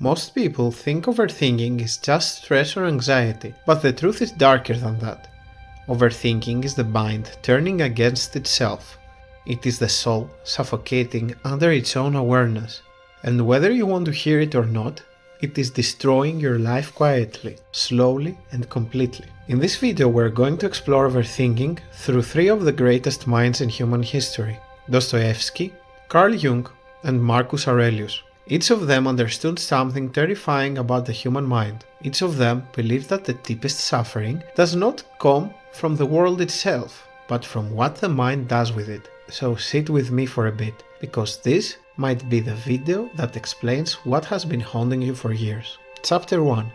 Most people think overthinking is just stress or anxiety, but the truth is darker than that. Overthinking is the mind turning against itself. It is the soul suffocating under its own awareness, and whether you want to hear it or not, it is destroying your life quietly, slowly and completely. In this video we're going to explore overthinking through three of the greatest minds in human history: Dostoevsky, Carl Jung and Marcus Aurelius. Each of them understood something terrifying about the human mind. Each of them believed that the deepest suffering does not come from the world itself, but from what the mind does with it. So sit with me for a bit, because this might be the video that explains what has been haunting you for years. Chapter 1.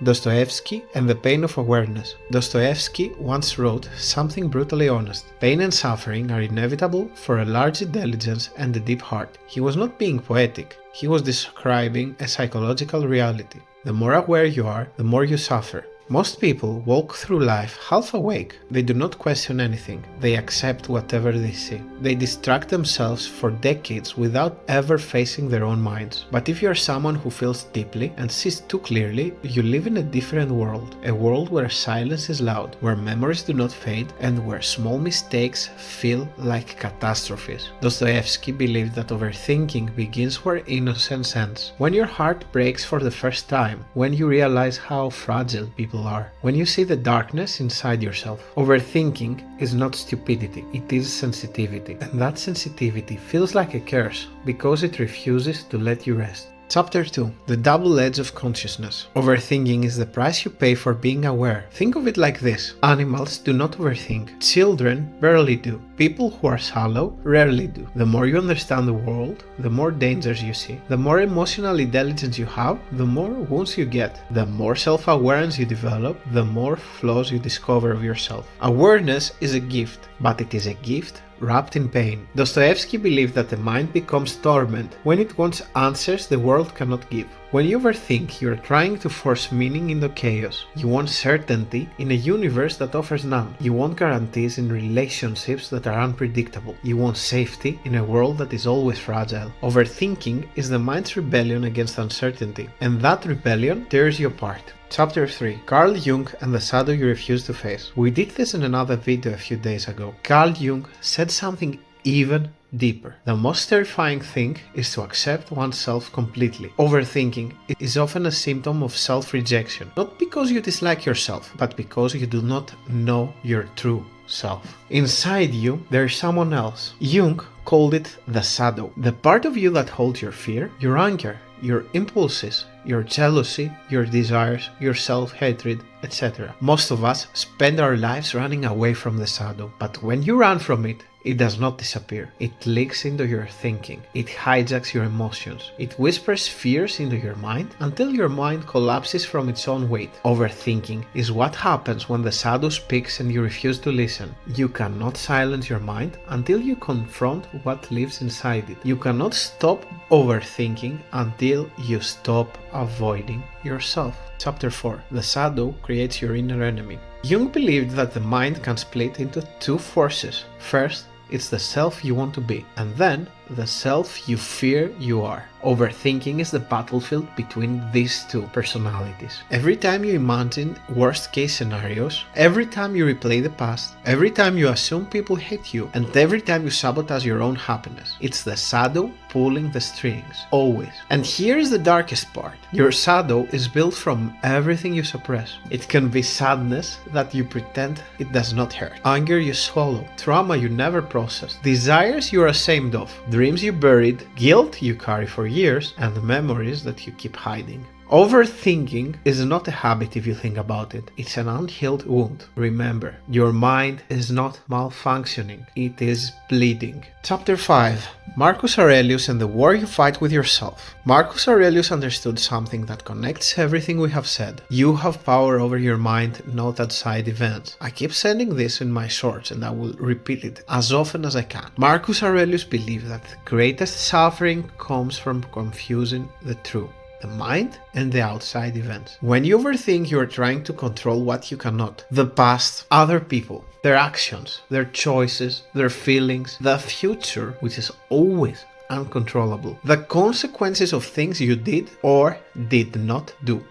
Dostoevsky and the Pain of Awareness. Dostoevsky once wrote something brutally honest. Pain and suffering are inevitable for a large intelligence and a deep heart. He was not being poetic. He was describing a psychological reality. The more aware you are, the more you suffer. Most people walk through life half awake. They do not question anything. They accept whatever they see. They distract themselves for decades without ever facing their own minds. But if you are someone who feels deeply and sees too clearly, you live in a different world. A world where silence is loud, where memories do not fade, and where small mistakes feel like catastrophes. Dostoevsky believed that overthinking begins where innocence ends. When your heart breaks for the first time, when you realize how fragile people are, when you see the darkness inside yourself. Overthinking is not stupidity, it is sensitivity, and that sensitivity feels like a curse because it refuses to let you rest. Chapter 2. The Double Edge of Consciousness. Overthinking is the price you pay for being aware. Think of it like this: animals do not overthink. Children barely do. People who are shallow rarely do. The more you understand the world, the more dangers you see. The more emotional intelligence you have, the more wounds you get. The more self-awareness you develop, the more flaws you discover of yourself. Awareness is a gift, but it is a gift wrapped in pain. Dostoevsky believed that the mind becomes torment when it wants answers the world cannot give. When you overthink, you are trying to force meaning into chaos. You want certainty in a universe that offers none. You want guarantees in relationships that are unpredictable. You want safety in a world that is always fragile. Overthinking is the mind's rebellion against uncertainty, and that rebellion tears you apart. Chapter 3. Carl Jung and the shadow you refuse to face. We did this in another video a few days ago. Carl Jung said something even deeper. The most terrifying thing is to accept oneself completely. Overthinking is often a symptom of self-rejection, not because you dislike yourself, but because you do not know your true self. Inside you, there is someone else. Jung called it the shadow, the part of you that holds your fear, your anger, your impulses, your jealousy, your desires, your self-hatred, etc. Most of us spend our lives running away from the shadow, but when you run from it, it does not disappear. It leaks into your thinking. It hijacks your emotions. It whispers fears into your mind until your mind collapses from its own weight. Overthinking is what happens when the shadow speaks and you refuse to listen. You cannot silence your mind until you confront what lives inside it. You cannot stop overthinking until you stop avoiding yourself. Chapter 4. The shadow creates your inner enemy. Jung believed that the mind can split into two forces. First, it's the self you want to be, and then the self you fear you are. Overthinking is the battlefield between these two personalities. Every time you imagine worst-case scenarios, every time you replay the past, every time you assume people hate you, and every time you sabotage your own happiness, it's the shadow pulling the strings, always. And here is the darkest part. Your shadow is built from everything you suppress. It can be sadness that you pretend it does not hurt, anger you swallow, trauma you never processed, desires you are ashamed of, dreams you buried, guilt you carry for years, and memories that you keep hiding. Overthinking is not a habit if you think about it. It's an unhealed wound. Remember, your mind is not malfunctioning. It is bleeding. Chapter 5. Marcus Aurelius and the war you fight with yourself. Marcus Aurelius understood something that connects everything we have said. You have power over your mind, not outside events. I keep saying this in my shorts and I will repeat it as often as I can. Marcus Aurelius believed that the greatest suffering comes from confusing the two: the mind and the outside events. When you overthink, you are trying to control what you cannot. The past, other people, their actions, their choices, their feelings, the future, which is always uncontrollable. The consequences of things you did or did not do.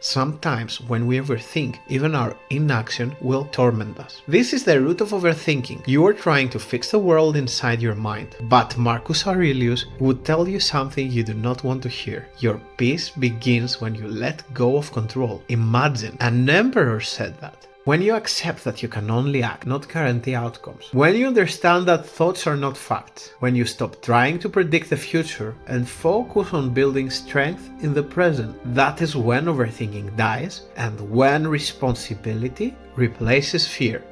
Sometimes when we overthink, even our inaction will torment us. This is the root of overthinking. You are trying to fix the world inside your mind. But Marcus Aurelius would tell you something you do not want to hear. Your peace begins when you let go of control. Imagine, an emperor said that. When you accept that you can only act, not guarantee outcomes. When you understand that thoughts are not facts. When you stop trying to predict the future and focus on building strength in the present. That is when overthinking dies and when responsibility replaces fear.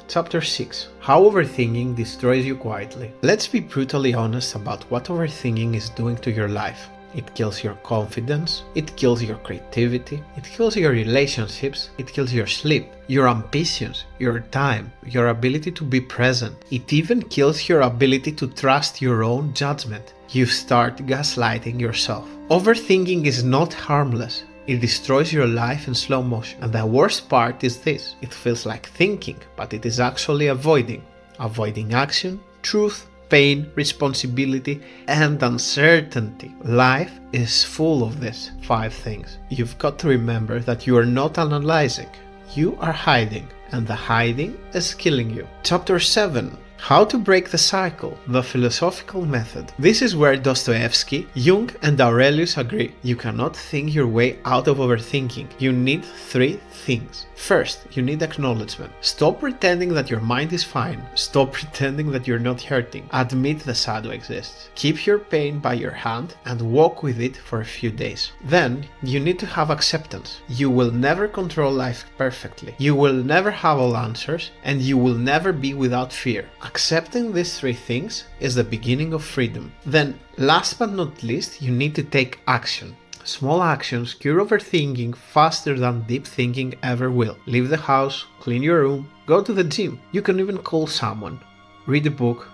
Chapter 6. How overthinking destroys you quietly. Let's be brutally honest about what overthinking is doing to your life. It kills your confidence, it kills your creativity, it kills your relationships, it kills your sleep, your ambitions, your time, your ability to be present. It even kills your ability to trust your own judgment. You start gaslighting yourself. Overthinking is not harmless. It destroys your life in slow motion. And the worst part is this. It feels like thinking, but it is actually avoiding. Avoiding action, truth, pain, responsibility, and uncertainty. Life is full of these 5 things. You've got to remember that you are not analyzing, you are hiding, and the hiding is killing you. Chapter 7. How to break the cycle, the philosophical method. This is where Dostoevsky, Jung, and Aurelius agree. You cannot think your way out of overthinking. You need 3 things. First, you need acknowledgement. Stop pretending that your mind is fine. Stop pretending that you're not hurting. Admit the shadow exists. Keep your pain by your hand and walk with it for a few days. Then, you need to have acceptance. You will never control life perfectly. You will never have all answers, and you will never be without fear. Accepting these 3 things is the beginning of freedom. Then, last but not least, you need to take action. Small actions cure overthinking faster than deep thinking ever will. Leave the house, clean your room, go to the gym. You can even call someone, read a book,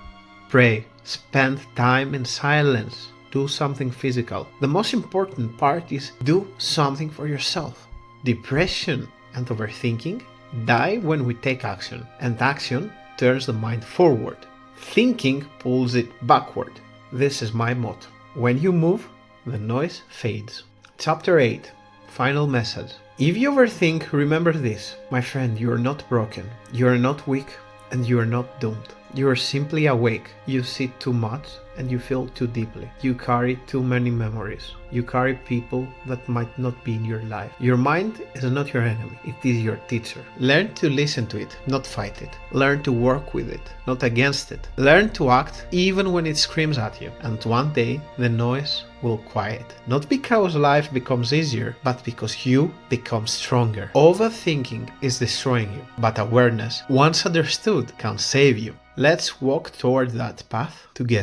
pray, spend time in silence, do something physical. The most important part is do something for yourself. Depression and overthinking die when we take action, and action turns the mind forward. Thinking pulls it backward. This is my motto. When you move, the noise fades. Chapter 8. Final message. If you overthink, remember this. My friend, you are not broken. You are not weak, and you are not doomed. You are simply awake. You see too much and you feel too deeply. You carry too many memories. You carry people that might not be in your life. Your mind is not your enemy. It is your teacher. Learn to listen to it, not fight it. Learn to work with it, not against it. Learn to act even when it screams at you. And one day, the noise will quiet. Not because life becomes easier, but because you become stronger. Overthinking is destroying you, but awareness, once understood, can save you. Let's walk toward that path together.